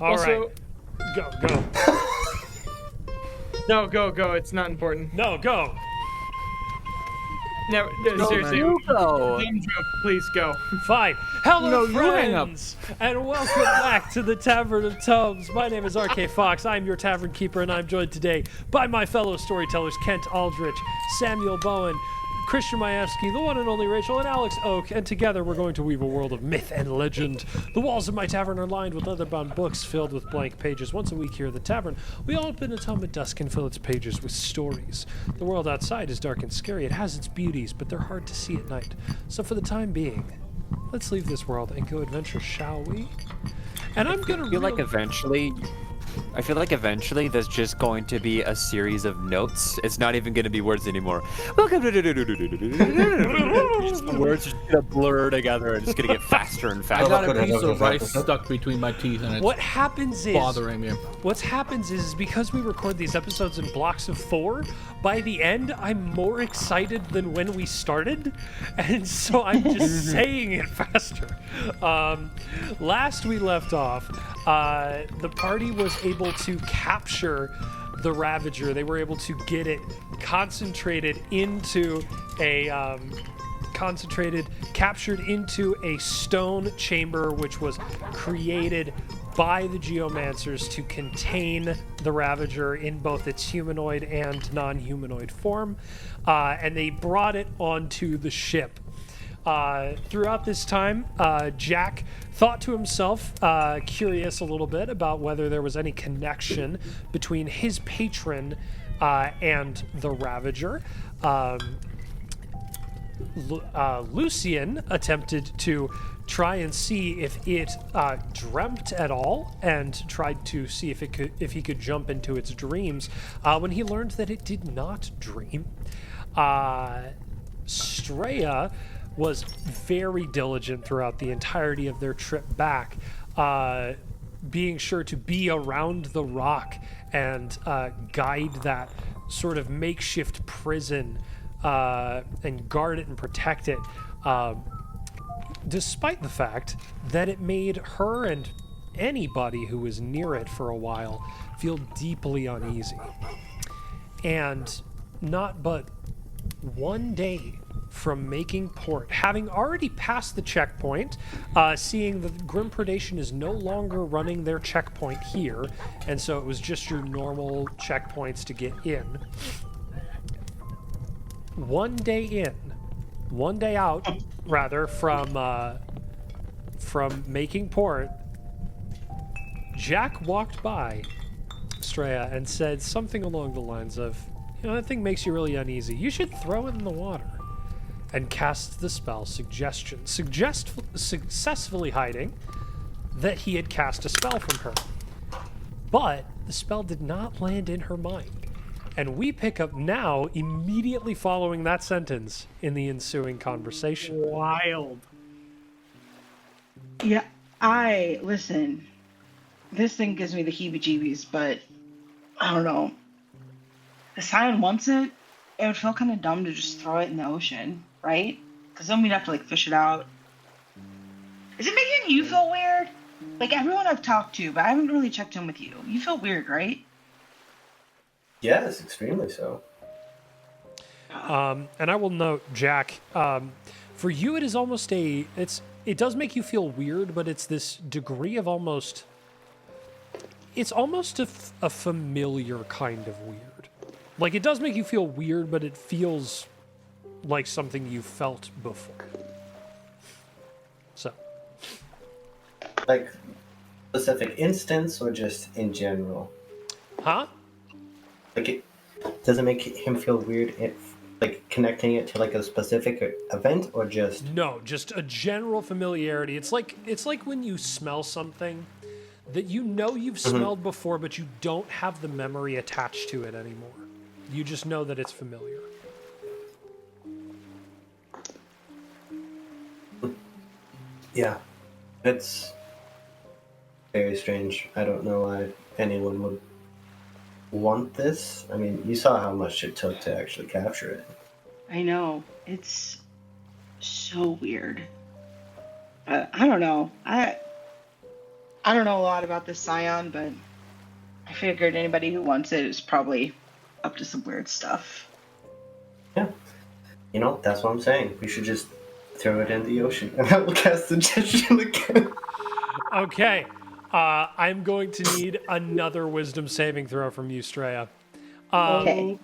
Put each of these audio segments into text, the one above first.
All right. Go. No, go. It's not important. No, go. No, seriously. You go. Dumb joke, please go. Fine. Hello, No, you hang up. friends, and welcome back to the Tavern of Tubs. My name is RK Fox. I'm your tavern keeper, and I'm joined today by my fellow storytellers, Kent Aldrich, Samuel Bowen, Christian Majewski, the one and only Rachel, and Alex Oak, and together we're going to weave a world of myth and legend. The walls of my tavern are lined with leather-bound books filled with blank pages. Once a week here at the tavern, we open a tome at dusk and fill its pages with stories. The world outside is dark and scary. It has its beauties, but they're hard to see at night. So for the time being, let's leave this world and go adventure, shall we? And I'm gonna I feel like eventually there's just going to be a series of notes. It's not even going to be words anymore. Welcome to the words are just going to blur together and it's going to get faster and I faster. got a piece of rice stuck between my teeth and it's What happens is bothering me. What happens is because we record these episodes in blocks of 4, by the end I'm more excited than when we started, and so I'm just saying it faster. Last we left off, the party was able to capture the Ravager. They were able to get it captured into a stone chamber, which was created by the Geomancers to contain the Ravager in both its humanoid and non-humanoid form, and they brought it onto the ship. Throughout this time, Jack thought to himself, curious a little bit about whether there was any connection between his patron and the Ravager. Lucian attempted to try and see if it dreamt at all, and tried to see if he could jump into its dreams. When he learned that it did not dream, Straya was very diligent throughout the entirety of their trip back, being sure to be around the rock and guide that sort of makeshift prison and guard it and protect it, despite the fact that it made her and anybody who was near it for a while feel deeply uneasy. And not but one day from making port, having already passed the checkpoint, seeing that Grim Predation is no longer running their checkpoint here, and so it was just your normal checkpoints to get in. One day out, rather, from making port, Jack walked by Straya and said something along the lines of, that thing makes you really uneasy. You should throw it in the water. And cast the spell Suggestion, successfully hiding that he had cast a spell from her. But the spell did not land in her mind. And we pick up now, immediately following that sentence, in the ensuing conversation. Wild. Yeah, listen, this thing gives me the heebie-jeebies, but I don't know. If Sion wants it, it would feel kind of dumb to just throw it in the ocean, right? Because then we'd have to, fish it out. Is it making you feel weird? Everyone I've talked to, but I haven't really checked in with you. You feel weird, right? Yes, extremely so. And I will note, Jack, for you it is almost it does make you feel weird, but it's this degree of almost a familiar kind of weird. It does make you feel weird, but it feels like something you felt before. So. Specific instance or just in general? Huh? Does it make him feel weird if, connecting it to, a specific event or just... No, just a general familiarity. It's like when you smell something that you've smelled before, but you don't have the memory attached to it anymore. You just know that it's familiar. Yeah. It's very strange. I don't know why anyone would want this. I mean, you saw how much it took to actually capture it. I know. It's so weird. I don't know. I I don't know a lot about this scion, but I figured anybody who wants it is probably up to some weird stuff. Yeah. You know, that's what I'm saying. We should just throw it in the ocean, and I will cast suggestion again. Okay. I'm going to need another wisdom saving throw from you, Straya. Okay.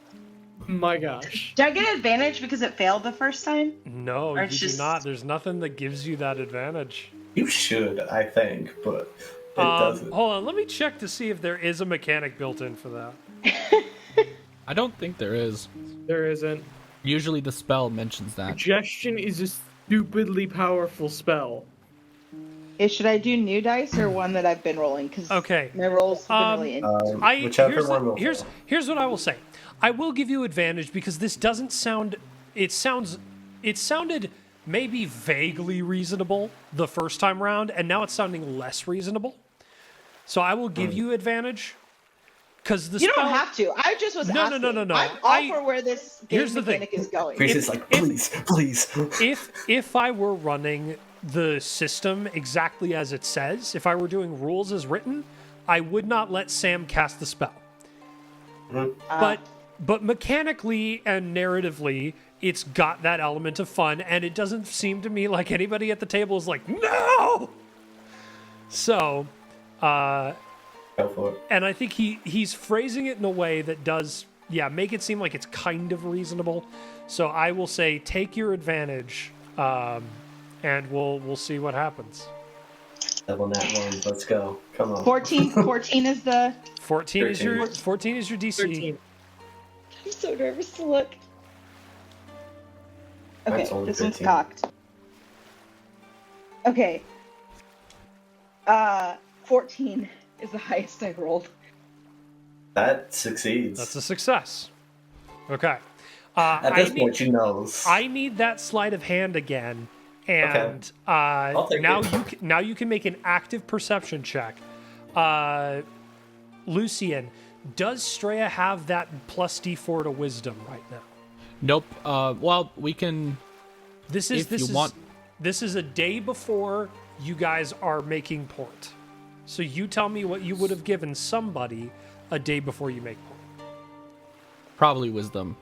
My gosh. Do I get advantage because it failed the first time? No, Or you it's do just- not. There's nothing that gives you that advantage. You should, I think, but it doesn't. Hold on, let me check to see if there is a mechanic built in for that. I don't think there is. There isn't. Usually the spell mentions that. Suggestion is a stupidly powerful spell. Should I do new dice or one that I've been rolling? Because Okay. my rolls have been really in. Whichever one will here's what I will say. I will give you advantage because this doesn't sound. It sounded maybe vaguely reasonable the first time round, and now it's sounding less reasonable. So I will give you advantage because the You spell. don't have to. I just was No, asking. no. I'm all for where this game Here's the thing. mechanic is going. Priest is like, please. If I were running the system exactly as it says, if I were doing rules as written, I would not let Sam cast the spell. But mechanically and narratively, it's got that element of fun, and it doesn't seem to me like anybody at the table is like, no! So, Go for it. and I think he's phrasing it in a way that does, make it seem like it's kind of reasonable. So I will say, take your advantage, and we'll see what happens. Double nat one. Let's go. Come on. 14 is the... 14 is your 13. 14 is your DC. 13. I'm so nervous to look. Okay, Mine's only this one's 13. cocked. Okay. 14 is the highest I rolled. That succeeds. That's a success. Okay. At this point, she knows. I need that sleight of hand again, and I'll take now it. now you can make an active perception check. Lucian, does Straya have that plus D4 to wisdom right now? Nope. Well, we can. This is If you want- this is a day before you guys are making port. So you tell me what you would have given somebody a day before you make port. Probably wisdom.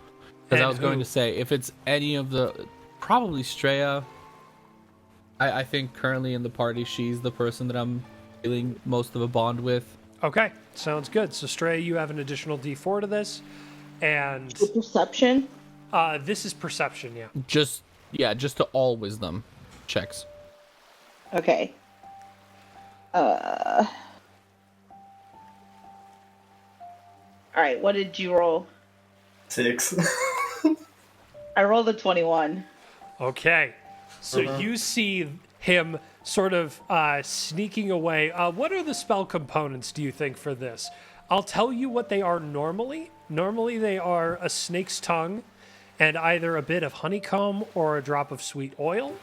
Because I And was going who? to say, if it's any of the. Probably Straya. I think currently in the party, she's the person that I'm feeling most of a bond with. Okay, sounds good. So Straya, you have an additional D4 to this, and The perception? this is perception, yeah. Just to all wisdom checks. Okay. Alright, what did you roll? 6. I rolled a 21. Okay, so you see him sort of sneaking away. What are the spell components, do you think, for this? I'll tell you what they are normally. Normally they are a snake's tongue and either a bit of honeycomb or a drop of sweet oil,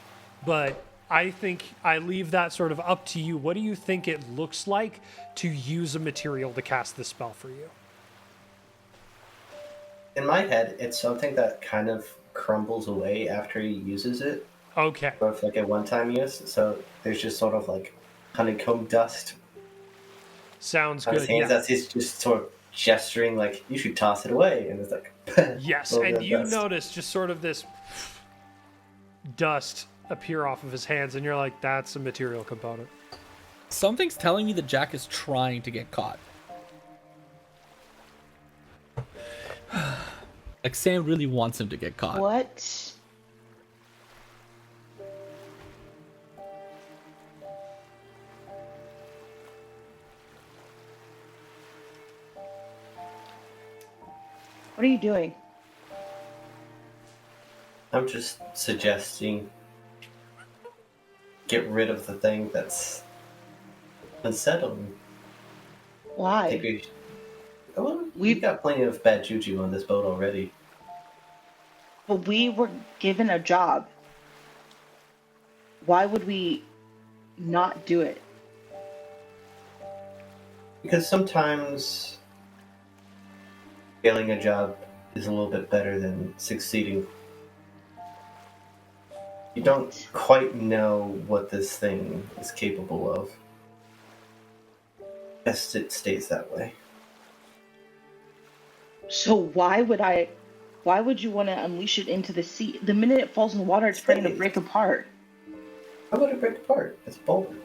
but I think I leave that sort of up to you. What do you think it looks like to use a material to cast this spell for you? In my head, it's something that kind of crumbles away after he uses it, Okay. or if like a one-time use. So there's just sort of like honeycomb dust Sounds on his good. hands Yeah. as he's just sort of gesturing like, you should toss it away, and it's like, Yes, little bit and of you dust. notice just sort of this dust appear off of his hands, and you're like, that's a material component. Something's telling me that Jack is trying to get caught. Like Sam really wants him to get caught. What? What are you doing? I'm just suggesting get rid of the thing that's unsettling. I think Why? we should... Well, we've got plenty of bad juju on this boat already. But we were given a job. Why would we not do it? Because sometimes failing a job is a little bit better than succeeding. You don't quite know what this thing is capable of. best it stays that way. So why would you want to unleash it into the sea? The minute it falls in the water, it's probably going to break apart. How would it break apart? It's a boulder.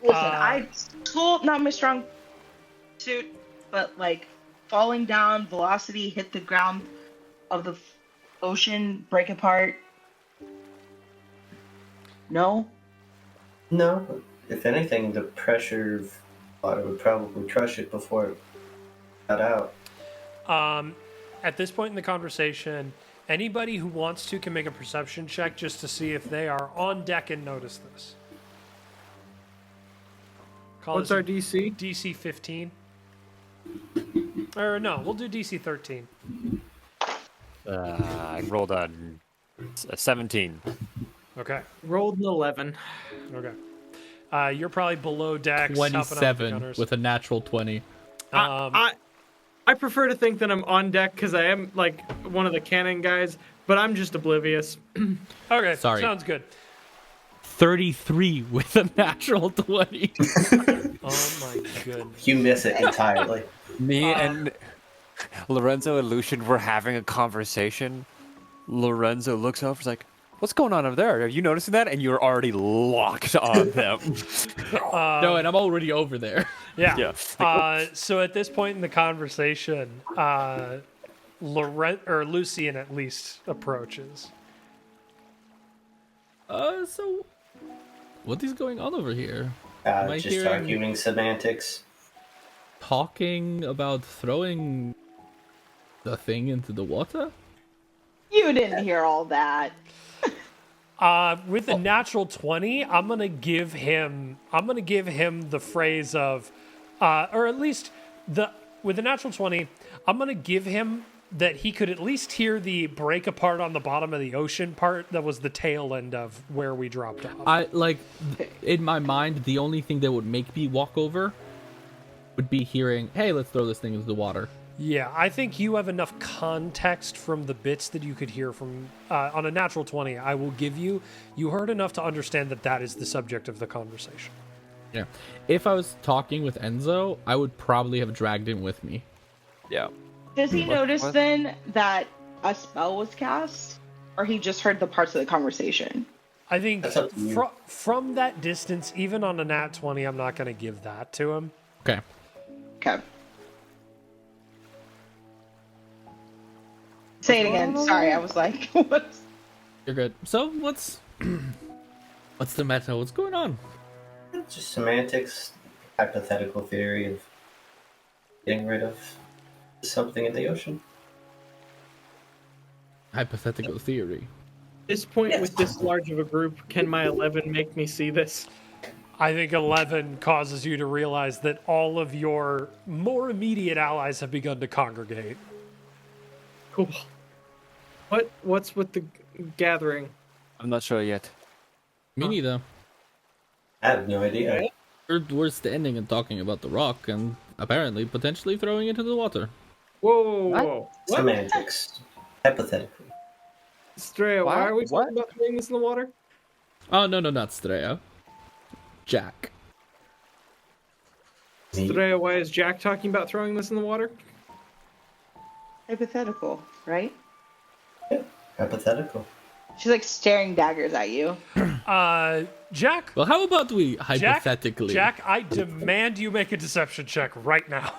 Listen, tool not my strong suit, but like falling down, velocity, hit the ground of the ocean, break apart. No? No. If anything, the pressure of water would probably crush it before it got out. At this point in the conversation, anybody who wants to can make a perception check just to see if they are on deck and notice this. What's our DC? DC 15. Or no, we'll do DC 13. I rolled a 17. Okay. Rolled an 11. Okay. You're probably below decks. helping out the 27 gunners. with a natural 20. I prefer to think that I'm on deck because I am like one of the cannon guys, but I'm just oblivious. Okay, Sorry. sounds good. 33 with a natural 20. Oh my goodness. You miss it entirely. Me and Lorenzo and Lucian were having a conversation. Lorenzo looks over, is like, "What's going on over there? Are you noticing that?" And you're already locked on them. No, and I'm already over there. Yeah. Yeah. So at this point in the conversation, Lucian at least approaches. So what is going on over here? Am I Just hearing- arguing semantics. Talking about throwing the thing into the water? You didn't hear all that. With a natural 20, I'm gonna give him the phrase of, or at least with a natural 20, I'm gonna give him that he could at least hear the break apart on the bottom of the ocean part that was the tail end of where we dropped off. In my mind, the only thing that would make me walk over would be hearing, "Hey, let's throw this thing into the water." Yeah, I think you have enough context from the bits that you could hear from on a natural 20. I will give you. You heard enough to understand that is the subject of the conversation. Yeah. If I was talking with Enzo, I would probably have dragged him with me. Yeah. Does he notice what? then that a spell was cast? Or he just heard the parts of the conversation? I think That's up to you. from that distance, even on a nat 20, I'm not going to give that to him. Okay. Okay. Say it again. Sorry, I was like, what? You're good. So what's the meta? What's going on? Just semantics, hypothetical theory of getting rid of something in the ocean. Hypothetical theory. At this point, with this large of a group, can my 11 make me see this? I think 11 causes you to realize that all of your more immediate allies have begun to congregate. Cool. What's with the gathering? I'm not sure yet. Me neither. I have no idea. We're standing and talking about the rock and apparently potentially throwing it into the water. Whoa, whoa. What? Semantics. Hypothetically. Straya, why are we What? talking about throwing this in the water? Oh, no, not Straya. Jack. Straya, why is Jack talking about throwing this in the water? Hypothetical, right? Yeah, hypothetical. She's like staring daggers at you. Jack, Well, how about we hypothetically? Jack, I demand you make a deception check right now.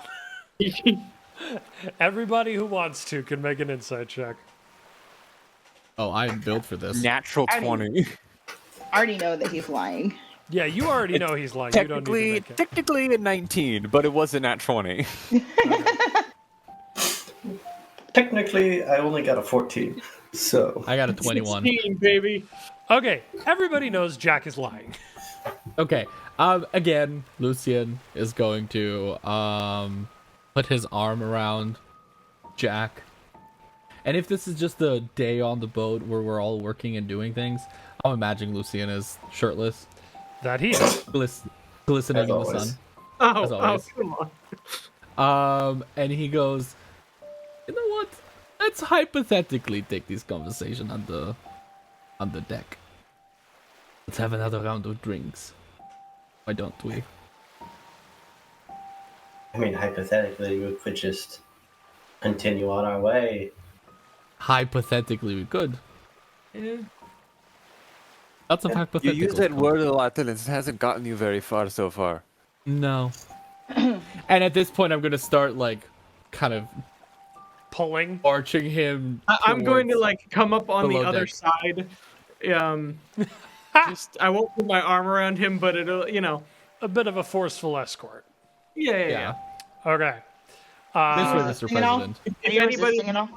Everybody who wants to can make an insight check. Oh, I am built for this. Natural I mean- 20. I already know that he's lying. Yeah, you already know he's lying. You don't need to make it. Technically a 19, but it was a nat 20. Technically, I only got a 14. So. I got a 21. 16, baby. Okay, everybody knows Jack is lying. Okay. Again, Lucian is going to put his arm around Jack. And if this is just a day on the boat where we're all working and doing things, I'm imagining Lucian is shirtless, That he is. glistening in the always. sun. Oh, As always. come on. And he goes, "You know what? Let's hypothetically take this conversation on the deck. Let's have another round of drinks." Why don't we? I mean, hypothetically, we could just continue on our way. Hypothetically, we could. Yeah. Lots of You hypotheticals. use that Tom. word a lot, and it hasn't gotten you very far so far. No. And at this point, I'm gonna start like, kind of Pulling. arching him. I'm going to towards- like come up on the below other deck. side. Just I won't put my arm around him, but it'll, A bit of a forceful escort. yeah. Yeah. Okay. This way, Mr. Resisting at all? President. Are you anybody- resisting at all?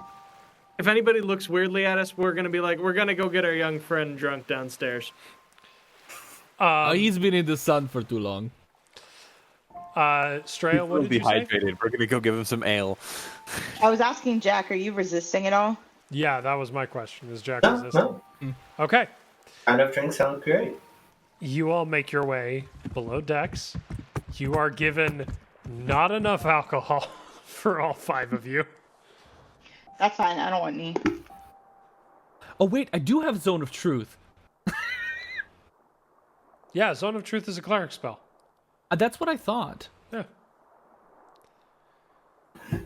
If anybody looks weirdly at us, we're gonna be like, we're gonna go get our young friend drunk downstairs. He's been in the sun for too long. Straya, what We'll did you say? dehydrated. We're gonna go give him some ale. I was asking Jack, are you resisting at all? Yeah, that was my question. Is Jack No, resistant? no. Okay. Kind of drink sounds great. You all make your way below decks. You are given not enough alcohol for all 5 of you. That's fine. I don't want any. Oh wait, I do have Zone of Truth. Yeah, Zone of Truth is a cleric spell. That's what I thought. Yeah.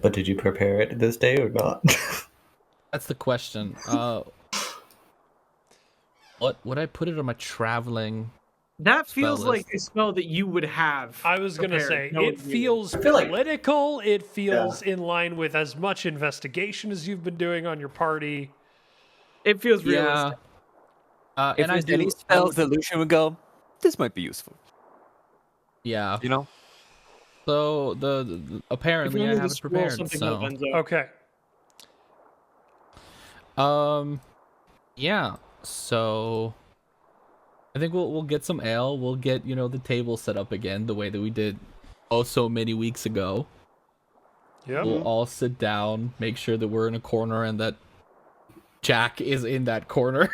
But did you prepare it this day or not? That's the question. What would I put it on my traveling? That feels Spell like a spell that you would have. I was going to say, prepared. No, it feels feel like- political. It feels in line with as much investigation as you've been doing on your party. It feels Yeah. realistic. If And I there's do. any spells that Lucian would go, this might be useful. Yeah. You know? So the apparently I If we have it prepared. something So opens up. Okay. yeah. So I think we'll get some ale. We'll get the table set up again the way that we did so many weeks ago. Yep. We'll all sit down, make sure that we're in a corner and that Jack is in that corner.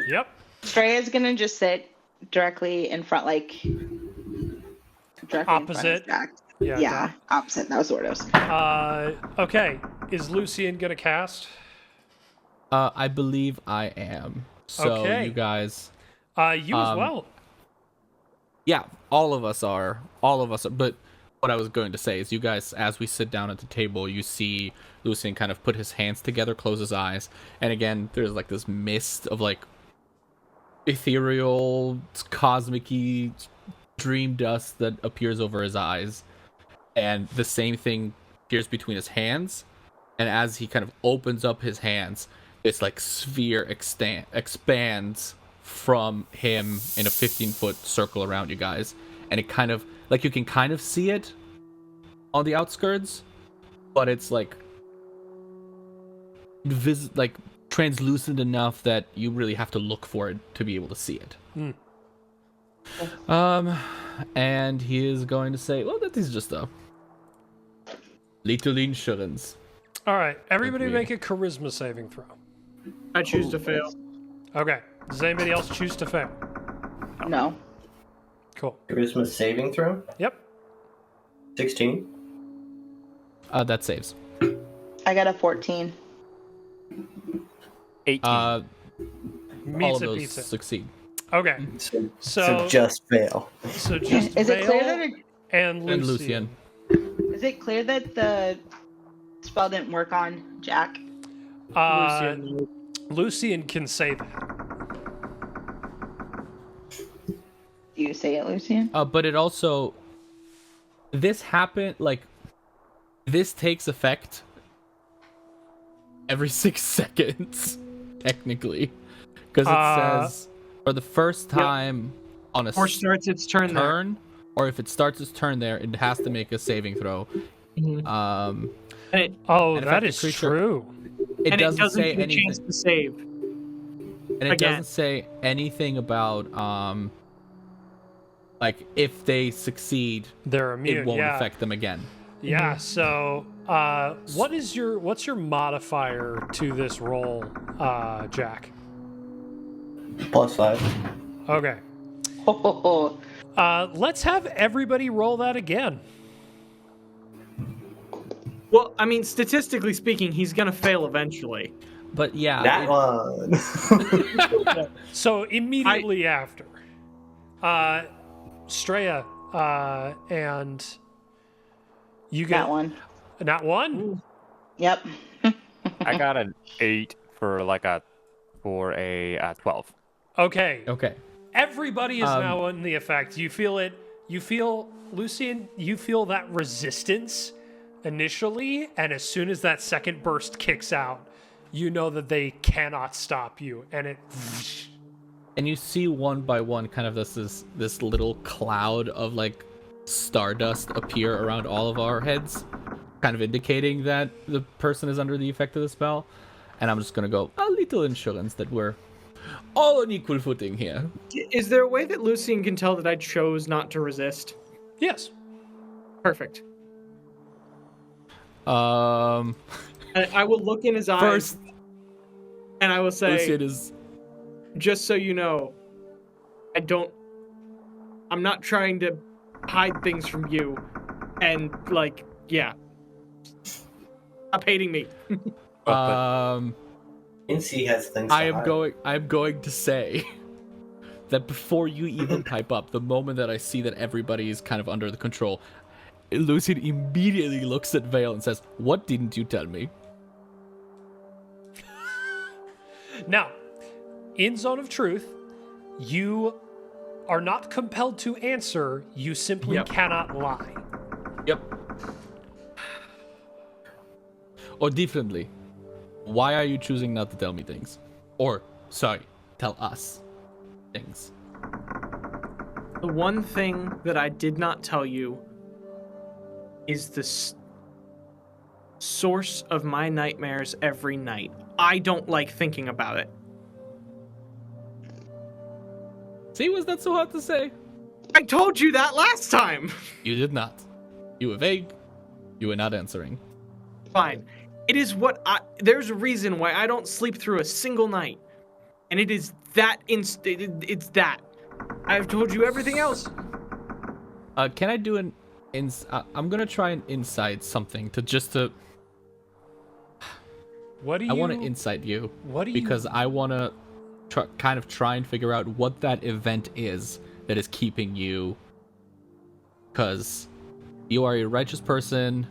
Yep. Freya's gonna just sit directly in front, like directly in front Opposite. of Jack. Yeah. Yeah, opposite. That was the word I was. Okay. Is Lucian going to cast? I believe I am. So Okay. you guys, You as well. yeah, all of us are. But what I was going to say is, you guys, as we sit down at the table, you see Lucian kind of put his hands together, close his eyes, and again, there's like this mist of like ethereal, cosmic-y dream dust that appears over his eyes, and the same thing appears between his hands. And as he kind of opens up his hands, this like sphere expands from him in a 15-foot circle around you guys, and it kind of like you can kind of see it on the outskirts, but it's like like translucent enough that you really have to look for it to be able to see it. And he is going to say, well, that is just a little insurance. All right. Everybody we- make a charisma saving throw. I choose to fail. Okay. Does anybody else choose to fail? No. Cool. Charisma saving throw? Yep. 16. That saves. I got a 14. 18. All of Meets a those pizza. succeed. Okay. So So just fail. just Is it clear Vale that and And Lucian. Lucian. is it clear that the spell didn't work on Jack? Lucian can say that. Do you say it, Lucian? But it also, this happened, like, this takes effect every 6 seconds, technically. Because it says, for the first time on a Or starts its turn there. turn, or if it starts its turn there, it has to make a saving throw. And it, Oh, An that effective is creature- true. It and it doesn't doesn't say get a anything. chance to save. And it Again. doesn't say anything about like if they succeed, They're immune. it won't yeah. affect them again. Yeah. So, what's your modifier to this roll, Jack? +5. Okay. Let's have everybody roll that again. Well, I mean, statistically speaking, he's gonna fail eventually. But yeah, That it- one. So immediately after. Straya, and you get That one. Not one. Yep. I got an 8 for a 12. Okay. Okay. Everybody is Um, now in the effect. You feel it. You feel, Lucian, you feel that resistance initially, and as soon as that second burst kicks out, you know that they cannot stop you. And it. And you see one by one kind of this little cloud of like stardust appear around all of our heads, kind of indicating that the person is under the effect of the spell. And I'm just gonna go a little insurance that we're all on equal footing here. Is there a way that Lucian can tell that I chose not to resist? Yes. Perfect. Um, I will look in his eyes first, and I will say, Lucian is. just so you know, I'm not trying to hide things from you. And, like, yeah. Stop hating me. Means he has things to hide. I'm going to say that before you even pipe up, the moment that I see that everybody is kind of under the control, Lucian immediately looks at Vale and says, "What didn't you tell me?" Now, in Zone of Truth, you are not compelled to answer. You simply cannot lie. Yep. Or differently, why are you choosing not to tell me things? Or, sorry, tell us things. The one thing that I did not tell you is the source of my nightmares every night. I don't like thinking about it. See, was that so hard to say? I told you that last time! You did not. You were vague. You were not answering. Fine. It is there's a reason why I don't sleep through a single night. And it is that it's that. I've told you everything else. Can I do an I'm gonna try and insight something to What do you? I want to insight you. What do you? Because I want to kind of try and figure out what that event is that is keeping you. Because you are a righteous person,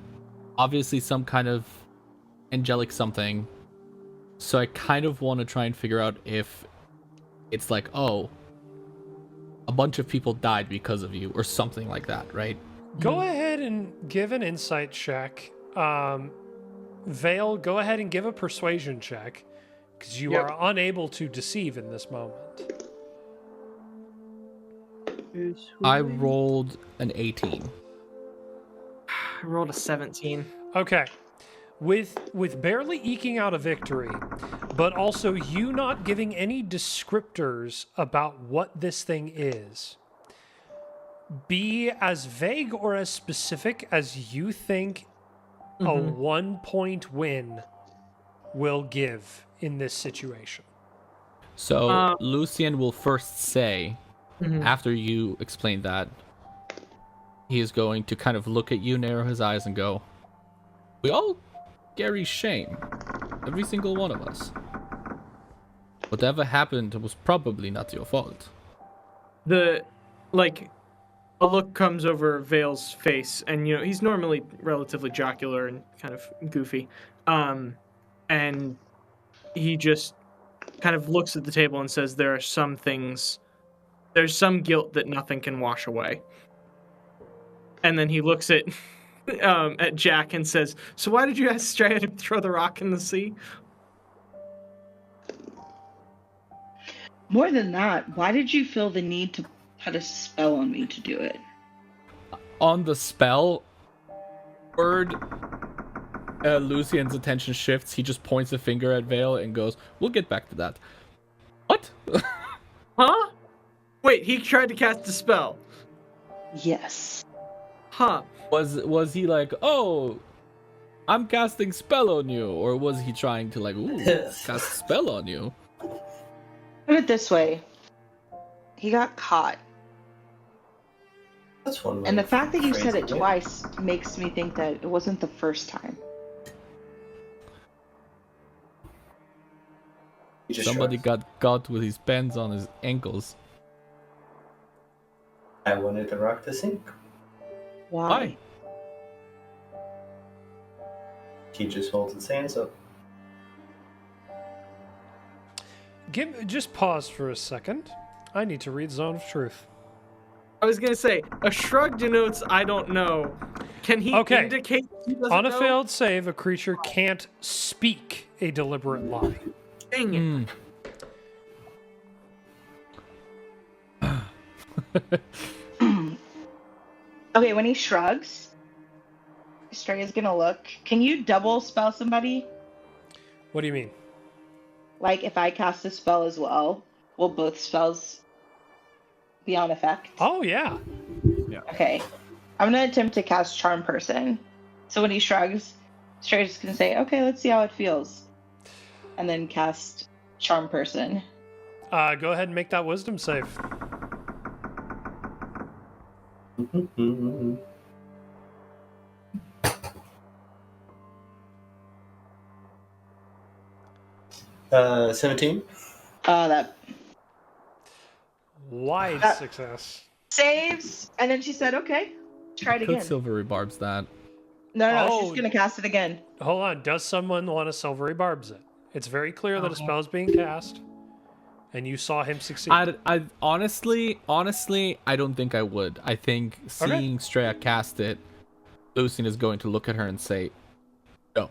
obviously some kind of angelic something. So I kind of want to try and figure out if it's like, oh, a bunch of people died because of you or something like that, right? Go ahead and give an insight check. Vale, go ahead and give a persuasion check, because you are unable to deceive in this moment. I rolled an 18. I rolled a 17. Okay. With barely eking out a victory, but also you not giving any descriptors about what this thing is, be as vague or as specific as you think a 1-point win will give in this situation. So Lucian will first say, after you explain that, he is going to kind of look at you, narrow his eyes, and go, "We all carry shame. Every single one of us. Whatever happened was probably not your fault." A look comes over Vale's face, and he's normally relatively jocular and kind of goofy. And he just kind of looks at the table and says, there's some guilt that nothing can wash away. And then he looks at Jack and says, "So why did you ask Straya to throw the rock in the sea?" More than that, why did you feel the need to put a spell on me to do it? On the spell word, Lucian's attention shifts. He just points a finger at Vale and goes, "We'll get back to that." What? Huh? Wait, he tried to cast a spell. Yes. Huh. Was he like, "Oh, I'm casting spell on you," or was he trying to like, "Ooh, cast spell on you"? Put it this way. He got caught. That's one way And the of fact that you said phrasing it twice makes me think that it wasn't the first time. He just Somebody shrugs. got with his pants on his ankles. I wanted the rock to sink. Why? He just holds his hands up. Just pause for a second. I need to read Zone of Truth. I was gonna say a shrug denotes I don't know. Can he indicate he doesn't On a know? failed save, a creature can't speak a deliberate lie. Dang it. Okay, when he shrugs, Stray is gonna look. Can you double spell somebody? What do you mean? Like, if I cast a spell as well, will both spells be on effect? Oh, yeah. Okay. I'm gonna attempt to cast Charm Person. So when he shrugs, Stray's just gonna say, okay, let's see how it feels. And then cast Charm Person. Go ahead and make that wisdom save. 17. That Wide success. saves. And then she said, okay, try it Could again. silvery barbs that. No, she's gonna cast it again. Hold on. Does someone want to silvery barbs it? It's very clear that a spell is being cast, and you saw him succeed. I honestly, I don't think I would. I think seeing Straya cast it, Lucian is going to look at her and say, "No,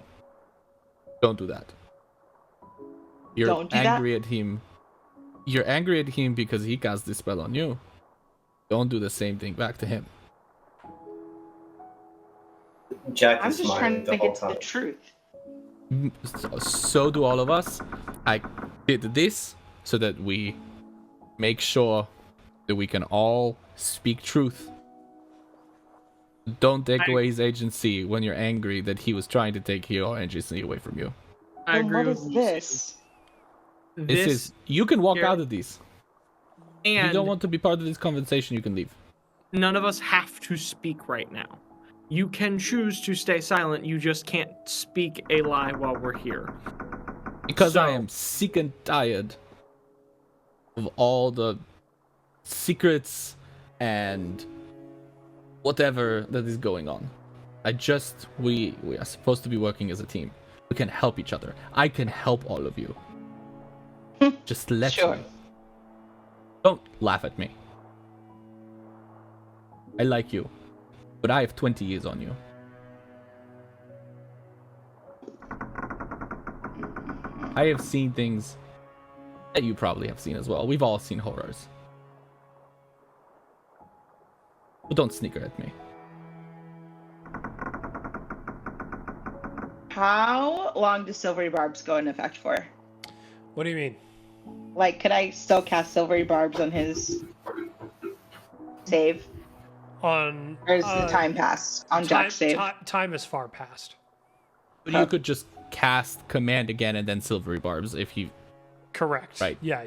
don't do that. You're Don't do angry at him. You're angry at him because he cast this spell on you. Don't do the same thing back to him." Jack I'm is just smiling trying to the think whole it's the time. truth. So do all of us. I did this so that we make sure that we can all speak truth. Don't take away his agency when you're angry that he was trying to take your agency away from you. I And agree what with is Lucian. this? This is you can walk here- out of these. If you don't want to be part of this conversation, you can leave. None of us have to speak right now. You can choose to stay silent. You just can't speak a lie while we're here. Because I So- am sick and tired of all the secrets and whatever that is going on. We are supposed to be working as a team. We can help each other. I can help all of you. Just let Sure. me. Don't laugh at me. I like you, but I have 20 years on you. I have seen things that you probably have seen as well. We've all seen horrors. But don't sneaker at me. How long does Silvery Barbs go in effect for? What do you mean? Like, could I still cast Silvery Barbs on his save? On Or is the time passed on Jack's save? Time is far past. But you could just cast command again and then silvery barbs if you. Correct. Right. Yeah.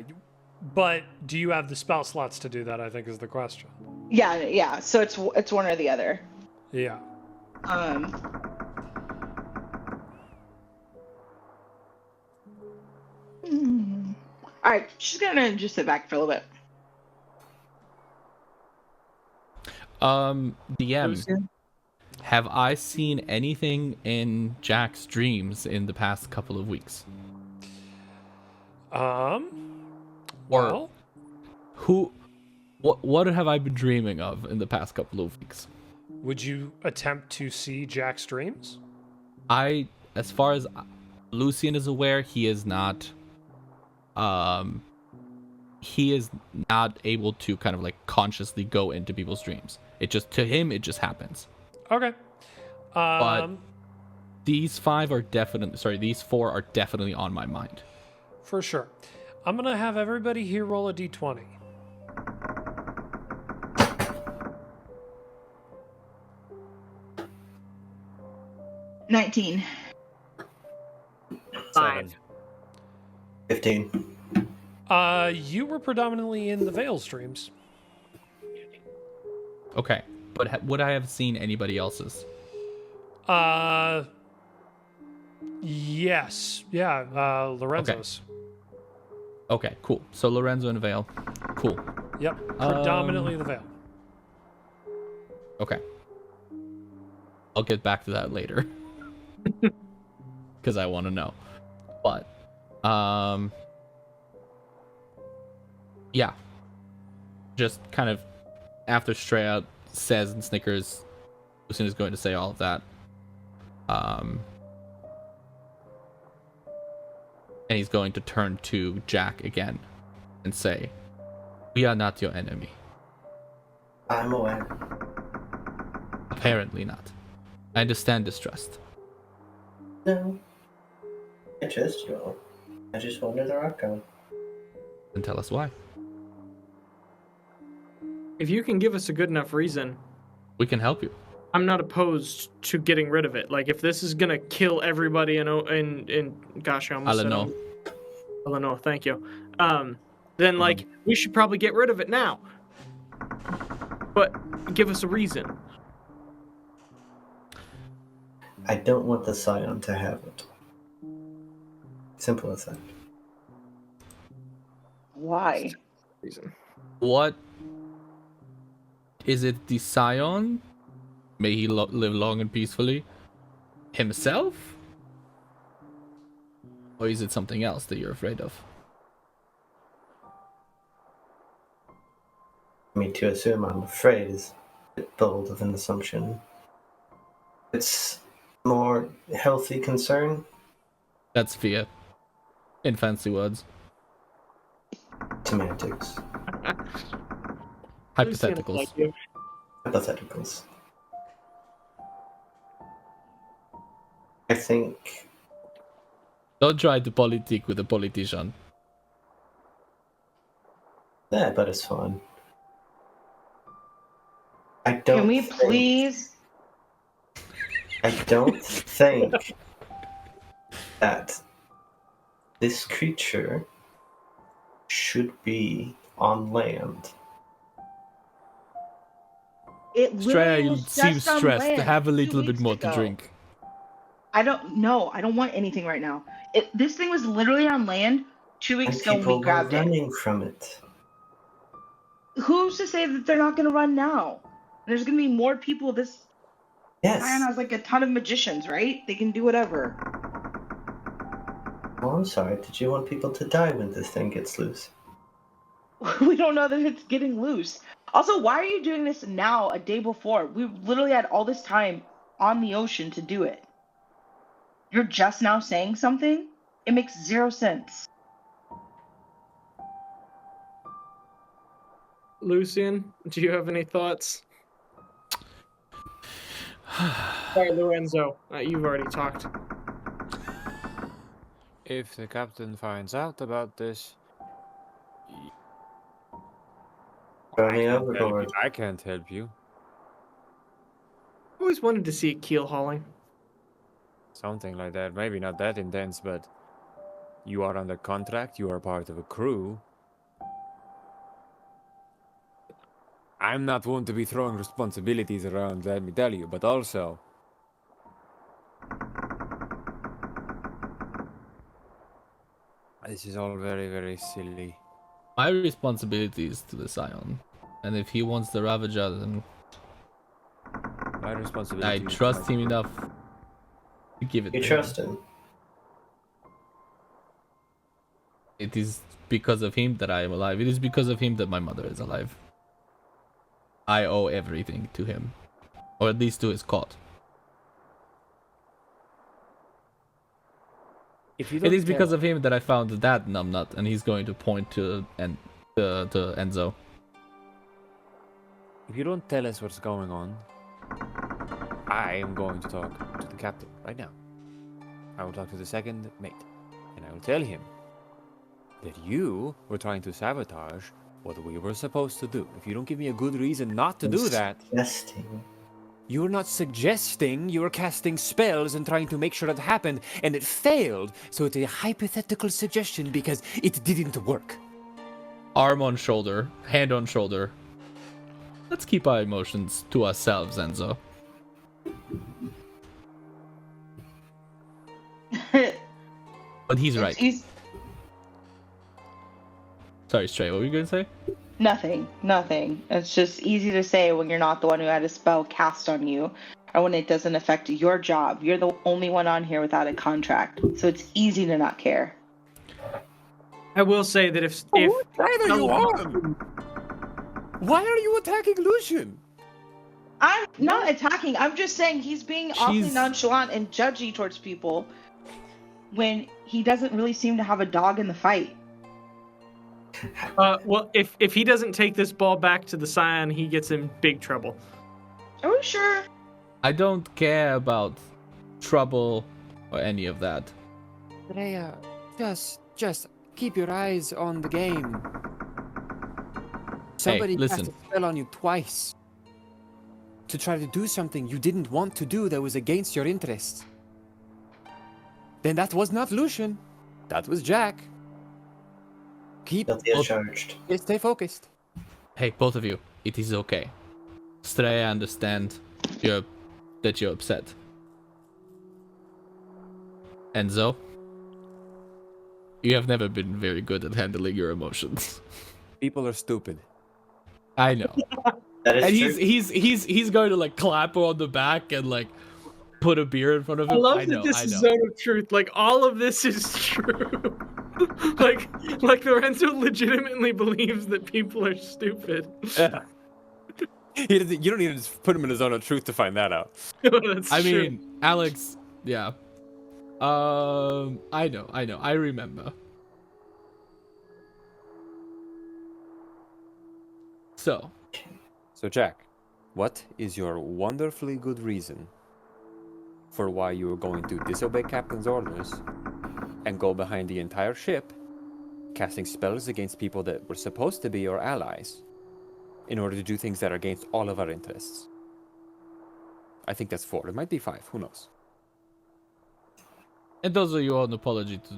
But do you have the spell slots to do that? I think is the question. Yeah. So it's one or the other. Yeah. All right, she's gonna just sit back for a little bit. DM, have I seen anything in Jack's dreams in the past couple of weeks? Well, What have I been dreaming of in the past couple of weeks? would you attempt to see Jack's dreams? As far as Lucian is aware, he is not able to kind of like consciously go into people's dreams. To him it just happens. Okay. But these four are definitely on my mind. For sure. I'm gonna have everybody here roll a d20. $19. 7. 15. You were predominantly in the Veil streams. Okay, but would I have seen anybody else's? Yes. Yeah, Lorenzo's. Okay, cool. So Lorenzo and Vale. Cool. Yep. Predominantly the Veil. Okay. I'll get back to that later. Because I want to know. But, yeah. Just kind of after Straya says and snickers, Lucian is going to say all of that. And he's going to turn to Jack again and say, "We are not your enemy." I'm aware. Apparently not. I understand distrust. No. I trust you all. I just wanted the outcome. Then tell us why. If you can give us a good enough reason, We can help you. I'm not opposed to getting rid of it. Like, if this is gonna kill everybody in gosh, I almost said Alano. Illinois, thank you. Then like we should probably get rid of it now. But give us a reason. I don't want the Scion to have it. Simple as that. Why? Reason. What is it? The Scion? May he live long and peacefully. Himself? Or is it something else that you're afraid of? I mean, to assume I'm afraid is a bit bold of an assumption. It's more healthy concern. That's fear. In fancy words. Semantics. Hypotheticals. Like you. Hypotheticals. I think Don't try to politic with a politician. yeah, but it's fun. I don't Can we think- please? I don't think that this creature should be on land. It Straya, literally you was seem just on stressed. land Have a 2 little bit weeks more to ago. drink. I don't want anything right now. This thing was literally on land 2 And weeks ago when people we were grabbed it. running from it. Who's to say that they're not going to run now? There's going to be more people. This Zion Yes. has like a ton of magicians, right? They can do whatever. Oh, I'm sorry. Did you want people to die when this thing gets loose? We don't know that it's getting loose. Also, why are you doing this now, a day before? We literally had all this time on the ocean to do it. You're just now saying something? It makes 0 sense. Lucian, do you have any thoughts? Sorry, Lorenzo. You've already talked. If the captain finds out about this, Throw I me can't help you. overboard. I can't help you. Always wanted to see a keel hauling. Something like that. Maybe not that intense, but you are under contract. You are part of a crew. I'm not one to be throwing responsibilities around, let me tell you, but also... This is all very, very silly. My responsibility is to the Scion. And if he wants the Ravager, then My responsibility I is trust my- him enough to give it You to trust him. him. It is because of him that I am alive. It is because of him that my mother is alive. I owe everything to him. Or at least to his court. If you It don't is because tell- of him that I found that numbnut, and he's going to point to Enzo. If you don't tell us what's going on, I am going to talk to the captain right now. I will talk to the second mate, and I will tell him that you were trying to sabotage what we were supposed to do. If you don't give me a good reason not to do that, Suggesting. you're not suggesting, you're casting spells and trying to make sure it happened, and it failed. So it's a hypothetical suggestion because it didn't work. Arm on shoulder, hand on shoulder. Let's keep our emotions to ourselves, Enzo. But he's right. He's- Sorry, Stray, what were you going to say? Nothing. It's just easy to say when you're not the one who had a spell cast on you, or when it doesn't affect your job. You're the only one on here without a contract, so it's easy to not care. I will say that if Why are you on? Why are you attacking Lucian? I'm not attacking. I'm just saying he's being awfully She's- nonchalant and judgy towards people when he doesn't really seem to have a dog in the fight. well, if he doesn't take this ball back to the Scion, he gets in big trouble. Are we sure? I don't care about trouble or any of that. Rhea, just keep your eyes on the game. Somebody listen. cast a spell on you twice to try to do something you didn't want to do that was against your interests. Then that was not Lucian. That was Jack. Guilty as charged. Stay focused. Hey, both of you, it is okay. Stray, I understand that you're upset. Enzo, you have never been very good at handling your emotions. People are stupid. I know. That is And true. he's going to like clap her on the back and like put a beer in front of him. I love know, that this I is know. zone of truth. Like all of this is true. like Lorenzo legitimately believes that people are stupid. You don't need to just put him in a zone of truth to find that out. That's I true. mean, Alex, yeah. I know, I remember. So, So, Jack, what is your wonderfully good reason for why you are going to disobey Captain's orders and go behind the entire ship, casting spells against people that were supposed to be your allies, in order to do things that are against all of our interests? I think that's 4. It might be 5. Who knows? and those are your own apology to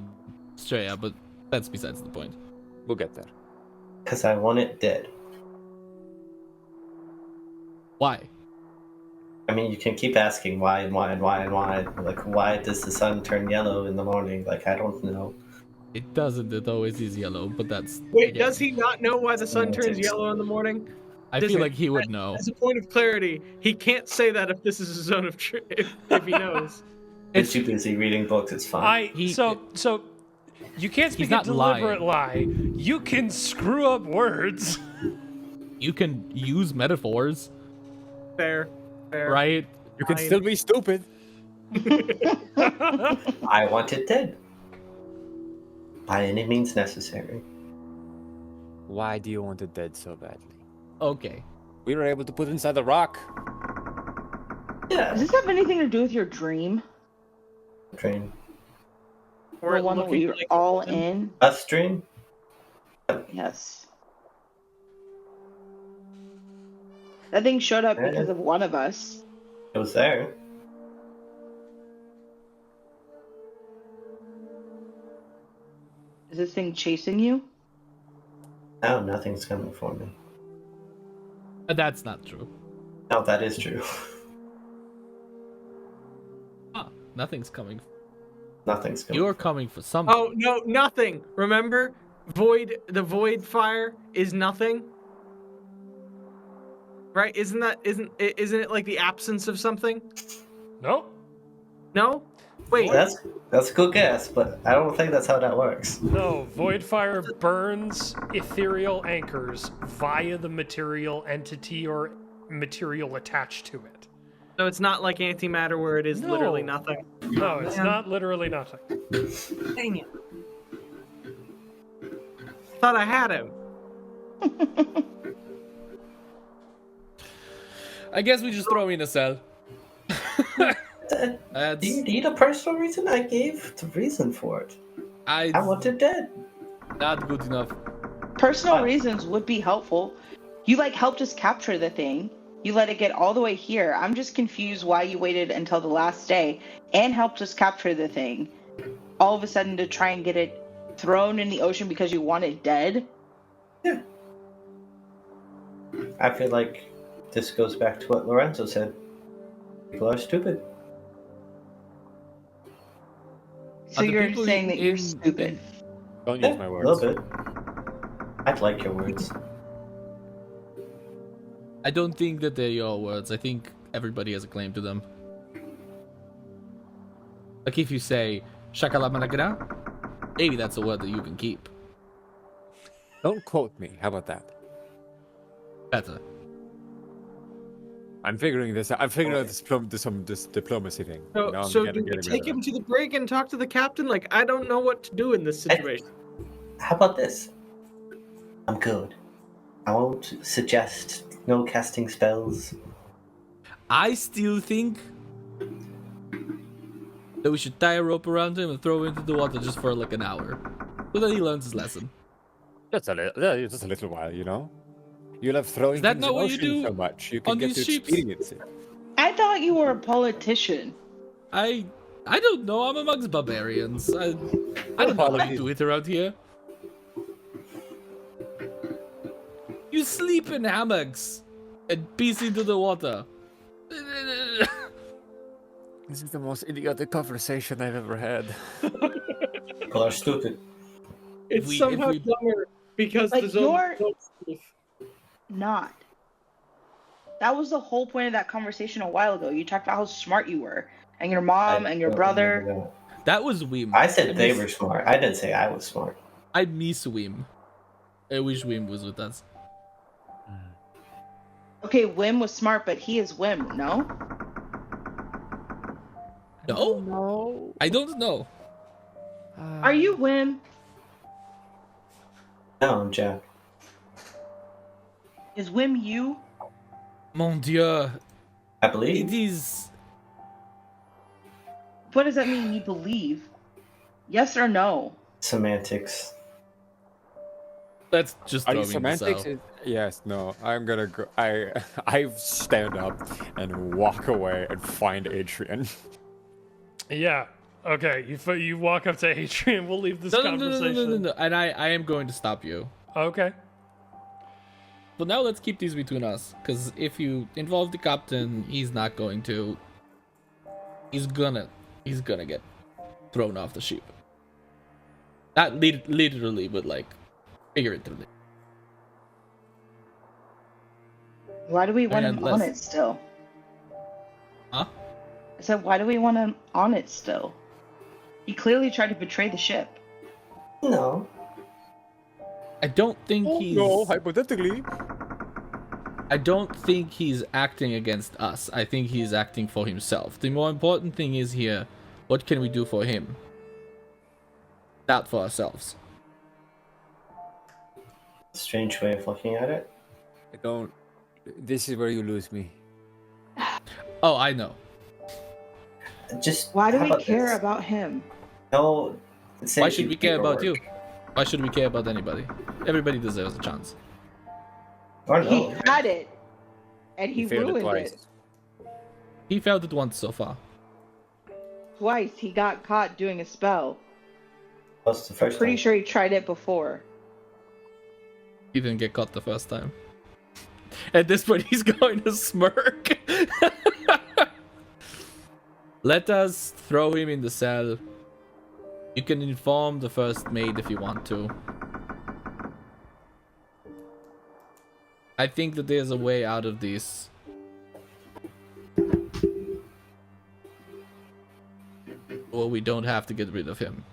Straya, but that's besides the point. We'll get there. Because I want it dead. Why? I mean, you can keep asking why and why and why and why. Like, why does the sun turn yellow in the morning? Like, I don't know. It doesn't. It always is yellow, but that's. Wait, again, does he not know why the sun turns Semantics. yellow in the morning? I does feel it- like he would know. As a point of clarity, he can't say that if this is a zone of truth. If he knows. It's too busy reading books. It's fine. So you can't speak a not deliberate lie. You can screw up words. You can use metaphors, Fair. right? You can Fine. still be stupid. I want it dead. By any means necessary. Why do you want it dead so badly? Okay. We were able to put it inside the rock. Yeah. Does this have anything to do with your dream? Train. Or The one that looking we were like- all in? Us dream? Yes. That thing showed up because of one of us. It was there. Is this thing chasing you? No, nothing's coming for me. That's not true. No, that is true. Nothing's coming. Nothing's coming. You're coming for something. Oh no, nothing. Remember, the void fire is nothing. Right? Isn't it like the absence of something? Nope. No? Wait. That's a good guess, but I don't think that's how that works. No, void fire burns ethereal anchors via the material entity or material attached to it. So it's not like antimatter where it is literally No. nothing. No, it's not literally nothing. Dang it. Thought I had him. I guess we just throw me in a cell. Do That's, you need a personal reason? I gave the reason for it. I want it dead. not good enough. Personal What? reasons would be helpful. You helped us capture the thing. You let it get all the way here. I'm just confused why you waited until the last day and helped us capture the thing. All of a sudden to try and get it thrown in the ocean because you want it dead? Yeah. I feel like this goes back to what Lorenzo said. People are stupid. So Are the you're people saying that you're in- stupid. Don't Yeah, use my a words. little bit. I'd like your words. I don't think that they're your words. I think everybody has a claim to them. Like if you say "shakalamanagara," maybe that's a word that you can keep. Don't quote me. How about that? Better. I'm figuring this out. I'm figuring out this diplomacy thing. So, You know, I'm so getting do we rid take of him it. to the brig and talk to the captain? Like, I don't know what to do in this situation. How about this? I'm good. I won't suggest no casting spells. I still think that we should tie a rope around him and throw him into the water just for like an hour, so that he learns his lesson. Just a little while, you know. You'll have throwing Is that things not in what you ocean do so much you on can get these to ships? experience it. I thought you were a politician. I don't know. I'm amongst barbarians. I don't know how you do it around here. You sleep in hammocks and piece into the water. This is the most idiotic conversation I've ever had. People are stupid. It's we- somehow if we- dumber because Like, the zone you're- knows truth. Not. That was the whole point of that conversation a while ago. You talked about how smart you were, and your mom, I and your don't brother. remember That was Wim. that. I said they were smart. I didn't say I was smart. I miss Wim. I wish Wim was with us. Okay, Wim was smart, but he is Wim, no? No, No. I don't know. Are you Wim? No, I'm Jack. Is Wim you? Mon Dieu, I it believe. is. What does that mean? You believe? Yes or no? Semantics. Let's just Are throw you him this semantics? out. Yes, no. I'm gonna go. I stand up and walk away and find Adrian. Yeah. Okay. You walk up to Adrian. We'll leave this No, conversation. no. And I am going to stop you. Okay. But now let's keep these between us, because if you involve the captain, he's not going to. He's gonna get thrown off the ship. Not literally, but like figuratively. Why do we want And him on let's- it still? Huh? I said, why do we want him on it still? He clearly tried to betray the ship. No. I don't think he's. No, hypothetically. I don't think he's acting against us. I think he's acting for himself. The more important thing is here, what can we do for him? Not for ourselves. Strange way of looking at it. I don't. This is where you lose me. Oh, I know. Just Why do how we about care this? about him? No. say Why you should we do care your about work. you? Why should we care about anybody? Everybody deserves a chance. Or He no. had it, and he failed it ruined twice. it. He failed it once so far. Twice he got caught doing a spell. That's the first Pretty time. sure he tried it before. He didn't get caught the first time. At this point, he's going to smirk. Let us throw him in the cell. You can inform the first mate if you want to. I think that there's a way out of this. Or we don't have to get rid of him.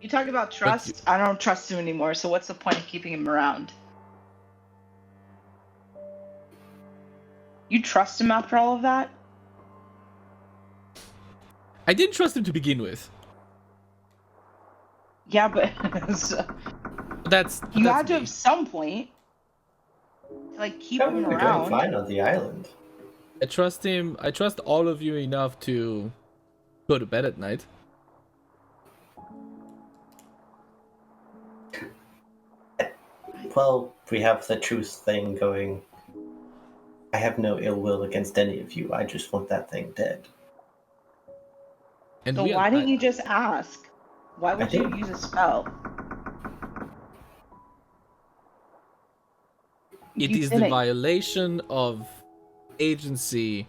You talked about trust. I don't trust him anymore, so what's the point of keeping him around? You trust him after all of that? I didn't trust him to begin with. Yeah, but But that's you that's had to me. at some point to, like, keep Yeah, him we were doing around. fine on the island. I trust him. I trust all of you enough to go to bed at night. Well, we have the truth thing going. I have no ill will against any of you. I just want that thing dead. And So we why are, didn't you just ask? Why would you did. use a spell? It You is the didn't. violation of agency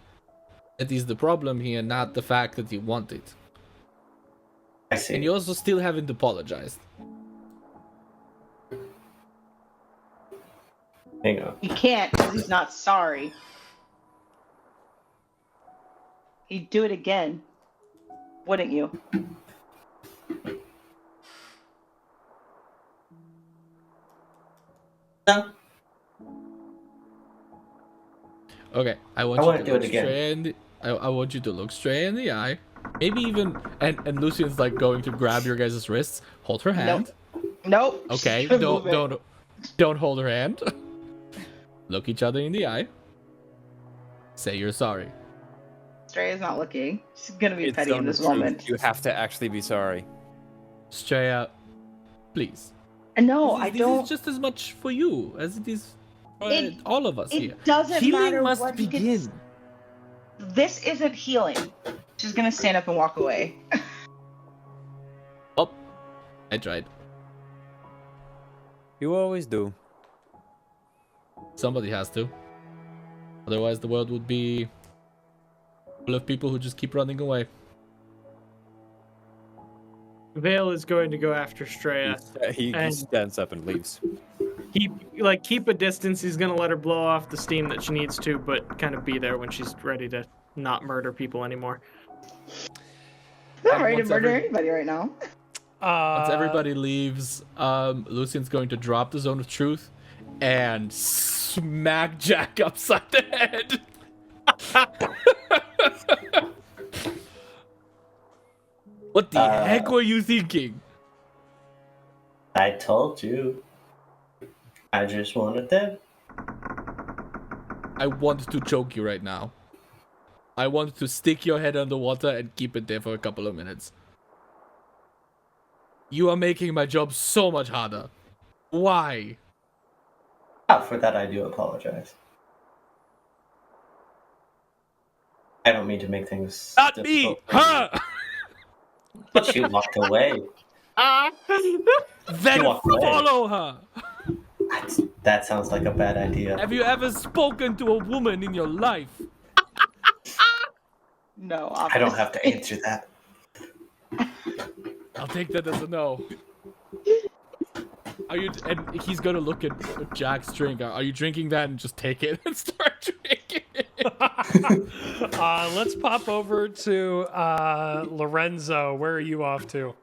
that is the problem here, not the fact that you want it. I see. And you also still haven't apologized. Hang on. You can't because he's not sorry. He'd do it again, wouldn't you? No. Okay, I want you to look straight in the. I want you to look straight in the eye. Maybe even and Lucian's like going to grab your guys' wrists. Hold her hand. Nope. Okay, don't hold her hand. Look each other in the eye. Say you're sorry. Streya's not looking. She's gonna be It's petty in this the truth. moment. You have to actually be sorry. Straya, please. No, This I don't. is just as much for you as it is for all of us here. It doesn't Healing matter must what he begin. gets. This isn't healing. She's gonna stand up and walk away. Oh, I tried. You always do. Somebody has to. Otherwise, the world would be full of people who just keep running away. Vale is going to go after Straya. He And- stands up and leaves. Keep a distance. He's gonna let her blow off the steam that she needs to, but kind of be there when she's ready to not murder people anymore. I'm not ready to once murder every- anybody right now. Once everybody leaves, Lucian's going to drop the zone of truth and smack Jack upside the head. What the heck were you thinking? I told you. I just wanted them. I want to choke you right now. I want to stick your head underwater and keep it there for a couple of minutes. You are making my job so much harder. Why? For that, I do apologize. I don't mean to make things Not me! difficult for you. Her! But she walked away. Then walked away. follow her! That sounds like a bad idea. Have you ever spoken to a woman in your life? No, I don't have to answer that. I'll take that as a no. Are you? And he's gonna look at Jack's drink. Are you drinking that and just take it and start drinking it? Let's pop over to Lorenzo. Where are you off to?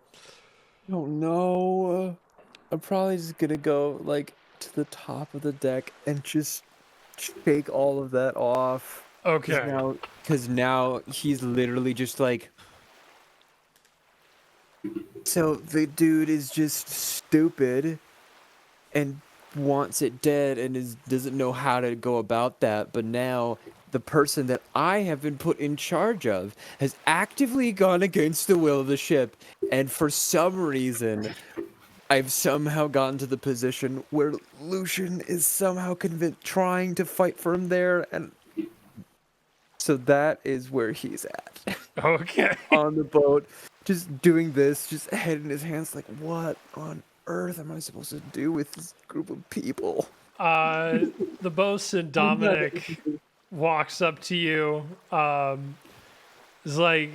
I don't know. I'm probably just gonna go like to the top of the deck and just shake all of that off. Okay. Because now he's literally just like. So the dude is just stupid and wants it dead and doesn't know how to go about that. But now the person that I have been put in charge of has actively gone against the will of the ship. And for some reason, I've somehow gotten to the position where Lucian is somehow trying to fight for him there. And so that is where he's at. Okay. On the boat, just doing this, just head in his hands, like, what on earth am I supposed to do with this group of people? The bosun Dominic walks up to you. Is like,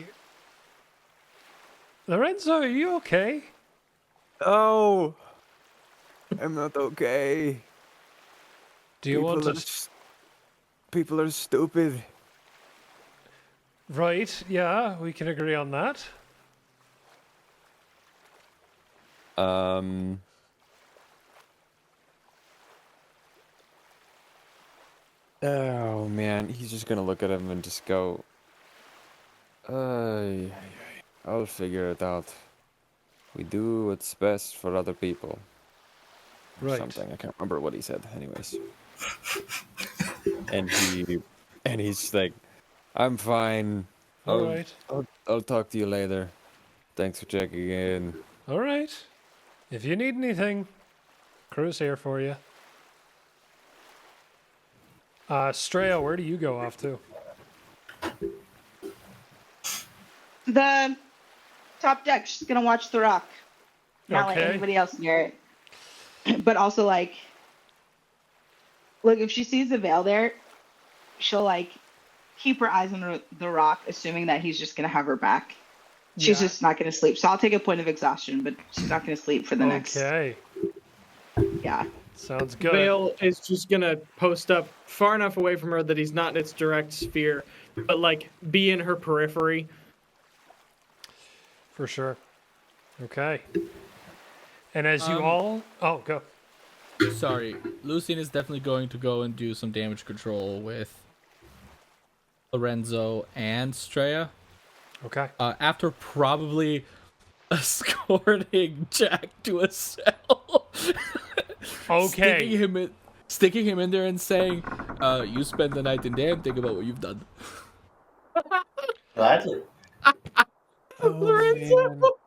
Lorenzo, are you okay? Oh, I'm not okay. Do you want to? People are stupid. Right. Yeah, we can agree on that. Oh man, he's just gonna look at him and just go, I'll figure it out. We do what's best for other people. Or Right. something. I can't remember what he said. Anyways. and he's just like, I'm fine. All right. I'll talk to you later. Thanks for checking in. All right. If you need anything, crew's here for you. Straya, where do you go off to? The top deck. She's gonna watch the rock. Not let Okay. anybody else near it. But also, like, look, if she sees the veil there, she'll like keep her eyes on the rock, assuming that he's just gonna have her back. She's Yeah. just not gonna sleep. So I'll take a point of exhaustion, but she's not gonna sleep for the next. Okay. Yeah. Sounds good. Vale is just gonna post up far enough away from her that he's not in its direct sphere, but like be in her periphery. For sure. Okay. And as you all... Oh, go. Sorry, Lucian is definitely going to go and do some damage control with Lorenzo and Straya. Okay. After probably escorting Jack to a cell. Okay. Sticking him in there and saying, you spend the night in there and think about what you've done. Gladly. Lorenzo.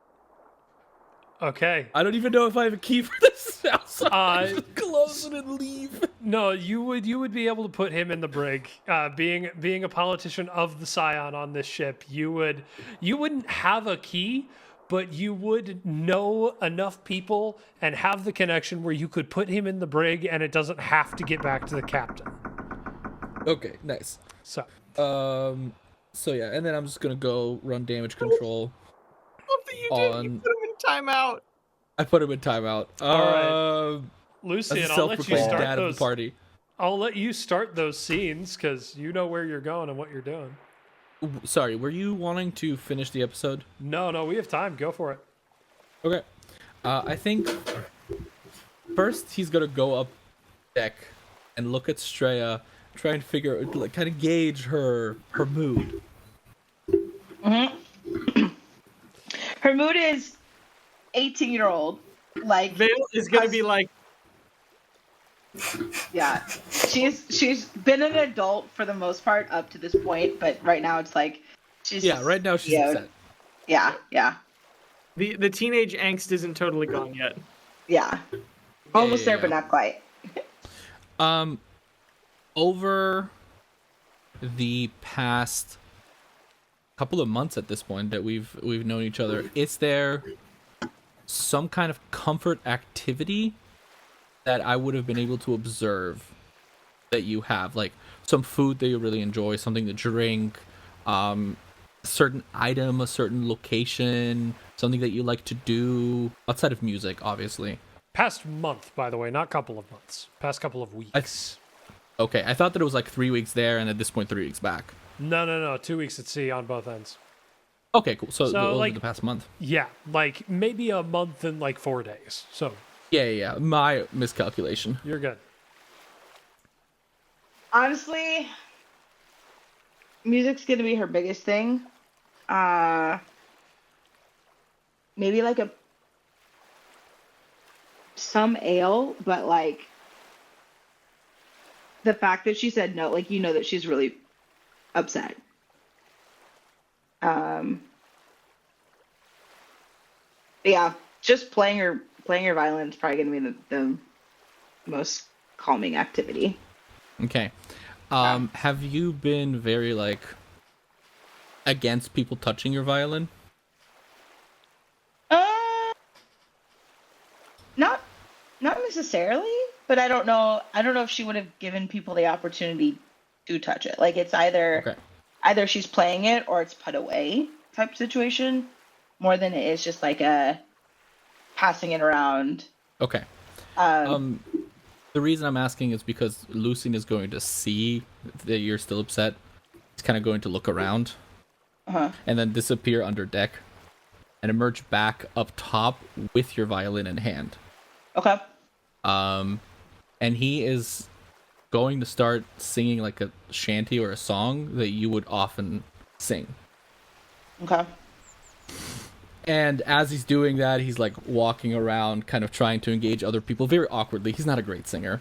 Okay. I don't even know if I have a key for this house. So I Uh, just close it and leave. No, you would be able to put him in the brig. Being a politician of the Scion on this ship, you wouldn't have a key, but you would know enough people and have the connection where you could put him in the brig and it doesn't have to get back to the captain. Okay, nice. So So yeah, and then I'm just gonna go run damage control. What do you do? You put him in timeout. I put him in timeout. All right. As Lucian, a I'll let you self-proclaimed start dad of those. the party. I'll let you start those scenes because you know where you're going and what you're doing. Sorry, were you wanting to finish the episode? No, we have time. Go for it. Okay. I think first he's gonna go up deck and look at Straya, try and figure, like, kind of gauge her mood. Her mood is 18-year-old. Like, Vale is gonna be like, yeah, she's been an adult for the most part up to this point, but right now it's like she's Right now she's upset. Yeah. the teenage angst isn't totally gone yet. Almost there, yeah. but not quite. Over the past couple of months at this point that we've known each other, is there some kind of comfort activity that I would have been able to observe that you have, like some food that you really enjoy, something to drink, a certain item, a certain location, something that you like to do outside of music, obviously? Past month, by the way, not couple of months. Past couple of weeks. Okay, I thought that it was like 3 weeks there and at this point 3 weeks back. No. 2 weeks at sea on both ends. Okay, cool. So over like- the past month. Yeah, like maybe a month and like 4 days. So Yeah. My miscalculation. you're good. Honestly, music's gonna be her biggest thing. Maybe like some ale, but like the fact that she said no, like, you know that she's really upset. Yeah, just playing her violin is probably gonna be the most calming activity. Okay. Have you been very, like, against people touching your violin? Not necessarily, but I don't know if she would have given people the opportunity to touch it. Like, it's either she's playing it or it's put away type situation, more than it is just like a passing it around. Okay. The reason I'm asking is because Lucian is going to see that you're still upset. He's kind of going to look around and then disappear under deck and emerge back up top with your violin in hand. Okay. And he is going to start singing like a shanty or a song that you would often sing. Okay. And as he's doing that, he's like walking around, kind of trying to engage other people very awkwardly. He's not a great singer.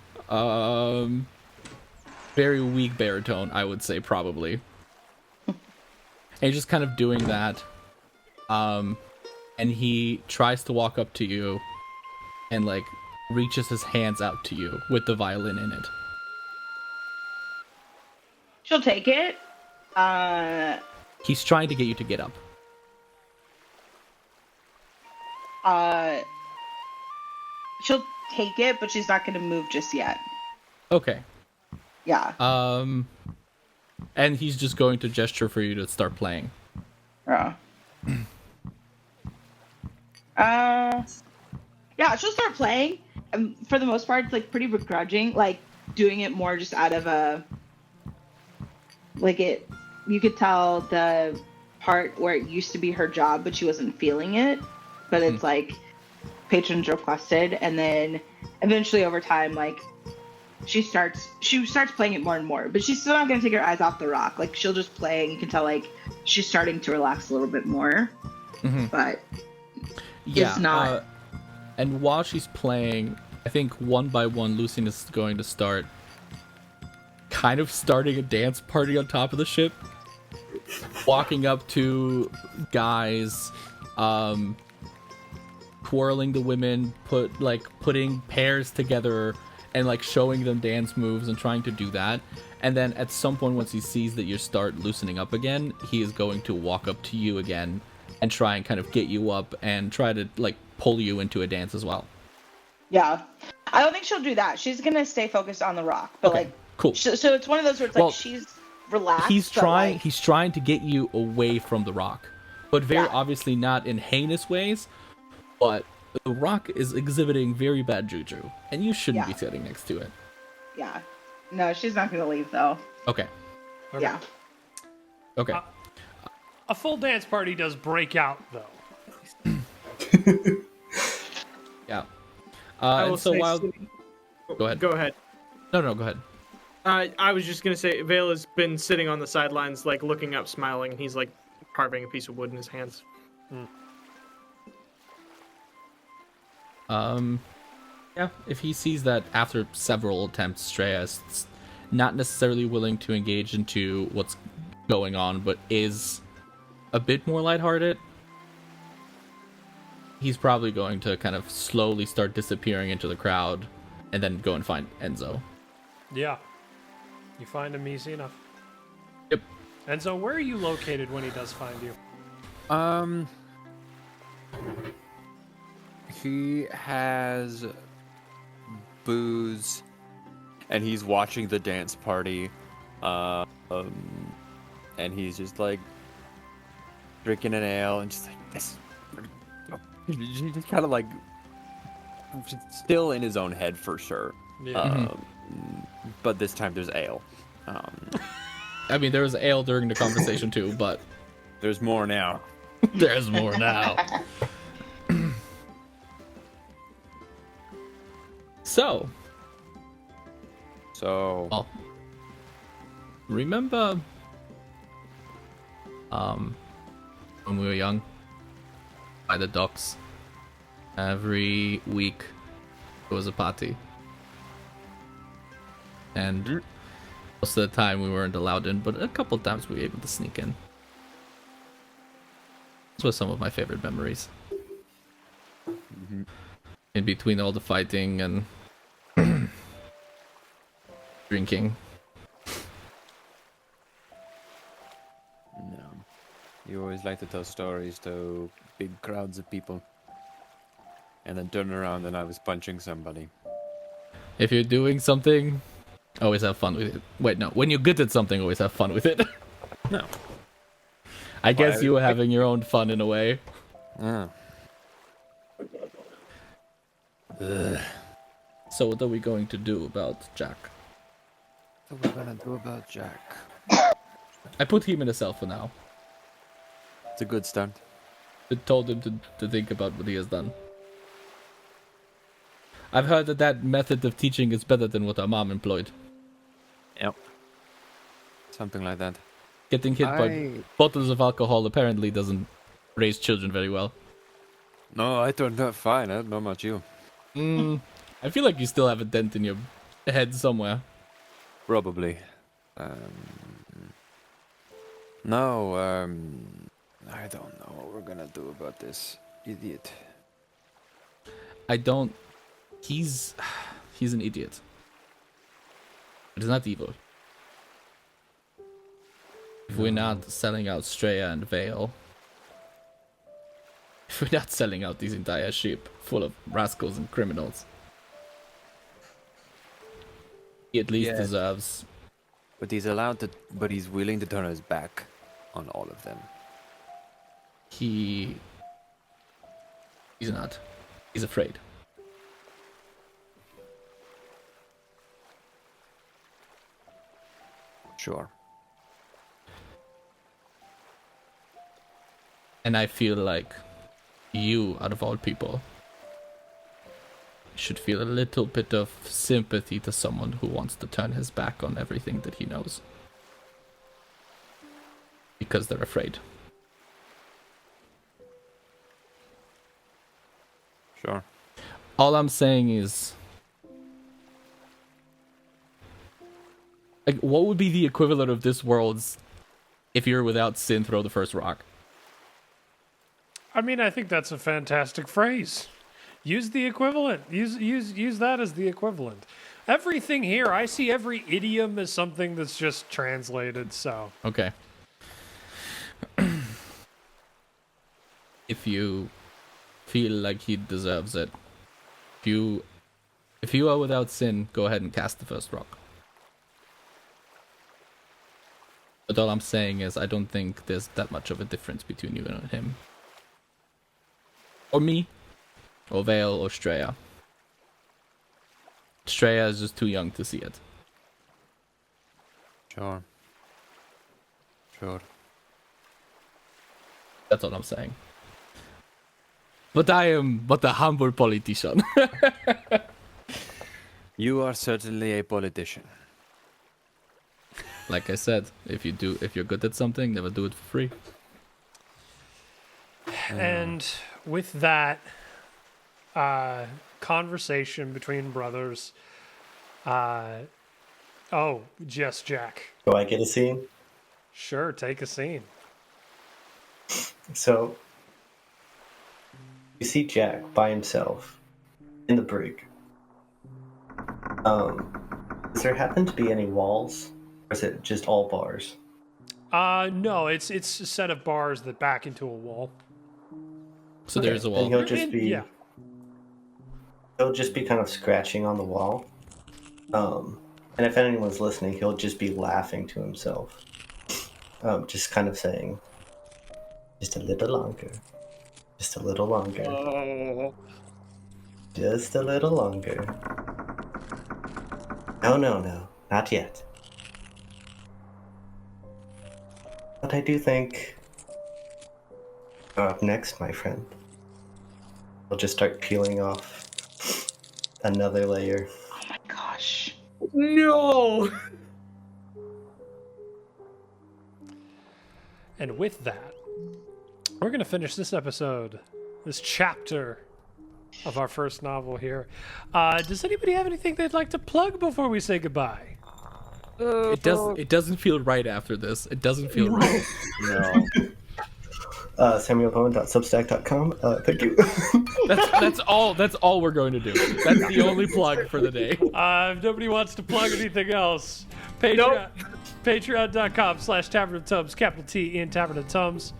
Very weak baritone, I would say, probably. And he's just kind of doing that. And he tries to walk up to you and like reaches his hands out to you with the violin in it. She'll take it. He's trying to get you to get up. She'll take it, but she's not going to move just yet. Okay. Yeah. And he's just going to gesture for you to start playing. Yeah, she'll start playing, for the most part, it's like pretty begrudging, like doing it more just out of a like it. You could tell the part where it used to be her job, but she wasn't feeling it. But it's like patrons requested, and then eventually over time, like she starts playing it more and more. But she's still not gonna take her eyes off the rock. Like she'll just play, and you can tell like she's starting to relax a little bit more. But it's not. And while she's playing, I think one by one, Lucian is going to start kind of starting a dance party on top of the ship. Walking up to guys, twirling the women, putting pairs together and like showing them dance moves and trying to do that. And then at some point, once he sees that you start loosening up again, he is going to walk up to you again and try and kind of get you up and try to like pull you into a dance as well. Yeah, I don't think she'll do that. She's gonna stay focused on the rock. But okay, cool. So it's one of those where it's like she's relaxed. He's trying to get you away from the rock, but very obviously not in heinous ways. But the rock is exhibiting very bad juju, and you shouldn't be sitting next to it. Yeah, no, she's not gonna leave though. Okay. Yeah. Okay. A full dance party does break out, though. Yeah. I will and so say while... sitting- Go ahead. Go ahead. No, go ahead. I was just gonna say, Vale has been sitting on the sidelines, like looking up, smiling, and he's like carving a piece of wood in his hands. Yeah, if he sees that after several attempts, Straya is not necessarily willing to engage into what's going on, but is a bit more lighthearted, he's probably going to kind of slowly start disappearing into the crowd and then go and find Enzo. Yeah. You find him easy enough. Yep. Enzo, where are you located when he does find you? He has booze, and he's watching the dance party, and he's just like drinking an ale and just like this. Just kind of like still in his own head for sure. Yeah. But this time there's ale. I mean, there was ale during the conversation too, but There's more now. there's more now. So, well, remember when we were young by the docks, every week there was a party, and most of the time we weren't allowed in, but a couple times we were able to sneak in. Those were some of my favorite memories. In between all the fighting and drinking. No. You always like to tell stories to big crowds of people. And then turn around and I was punching somebody. If you're doing something, always have fun with it. Wait, no. When you're good at something, always have fun with it. No. I guess you were having your own fun in a way. Yeah. So what are we going to do about Jack? What are we gonna do about Jack? I put him in a cell for now. It's a good start. I told him to think about what he has done. I've heard that method of teaching is better than what our mom employed. Yep. Something like that. Getting hit by bottles of alcohol apparently doesn't raise children very well. No, I turned out fine. I don't know about you. I feel like you still have a dent in your head somewhere. Probably. No, I don't know what we're gonna do about this idiot. He's an idiot. But he's not evil. If we're not selling out Straya and Vale, if we're not selling out this entire ship full of rascals and criminals, he at least deserves. But he's willing to turn his back on all of them. He's not. He's afraid. Sure. And I feel like you, out of all people, should feel a little bit of sympathy to someone who wants to turn his back on everything that he knows. Because they're afraid. Sure. All I'm saying is, like, what would be the equivalent of this world's if you're without sin, throw the first rock? I mean, I think that's a fantastic phrase. Use the equivalent. Use that as the equivalent. Everything here, I see every idiom as something that's just translated, so. Okay. If you feel like he deserves it, if you are without sin, go ahead and cast the first rock. But all I'm saying is, I don't think there's that much of a difference between you and him. Or me. Or Vale, or Straya. Straya is just too young to see it. Sure. Sure. That's all I'm saying. But I am but a humble politician. You are certainly a politician. Like I said, if you're good at something, never do it for free. And with that conversation between brothers, yes, Jack. Do I get a scene? Sure, take a scene. So, you see Jack by himself in the brig. Does there happen to be any walls? Or is it just all bars? No, it's a set of bars that back into a wall. So Okay, there's a then wall. He'll just be kind of scratching on the wall. And if anyone's listening, he'll just be laughing to himself. Just kind of saying, just a little longer. Just a little longer. Oh. Just a little longer. No, not yet. But I do think up next, my friend, we'll just start peeling off another layer. Oh my gosh. No! And with that, we're going to finish this episode, this chapter of our first novel here. Does anybody have anything they'd like to plug before we say goodbye? It doesn't feel right after this. It doesn't feel right. No. SamuelBowen.substack.com. Thank you. That's all we're going to do. That's the only plug for the day. If nobody wants to plug anything else, Patreon, patreon.com/Tavern of Tums, capital T in Tavern of Tums.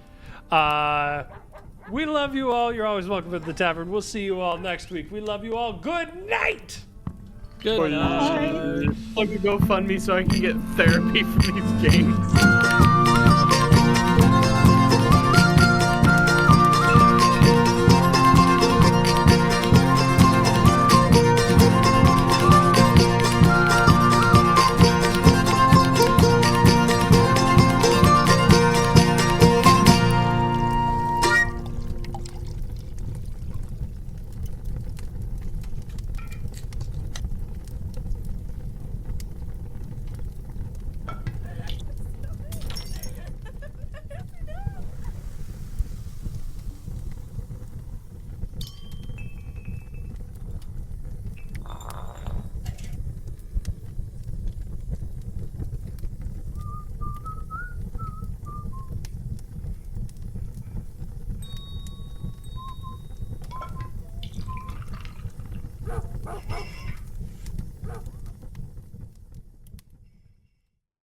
We love you all. You're always welcome at the tavern. We'll see you all next week. We love you all. Good night. Good night. Plug a GoFundMe so I can get therapy for these games.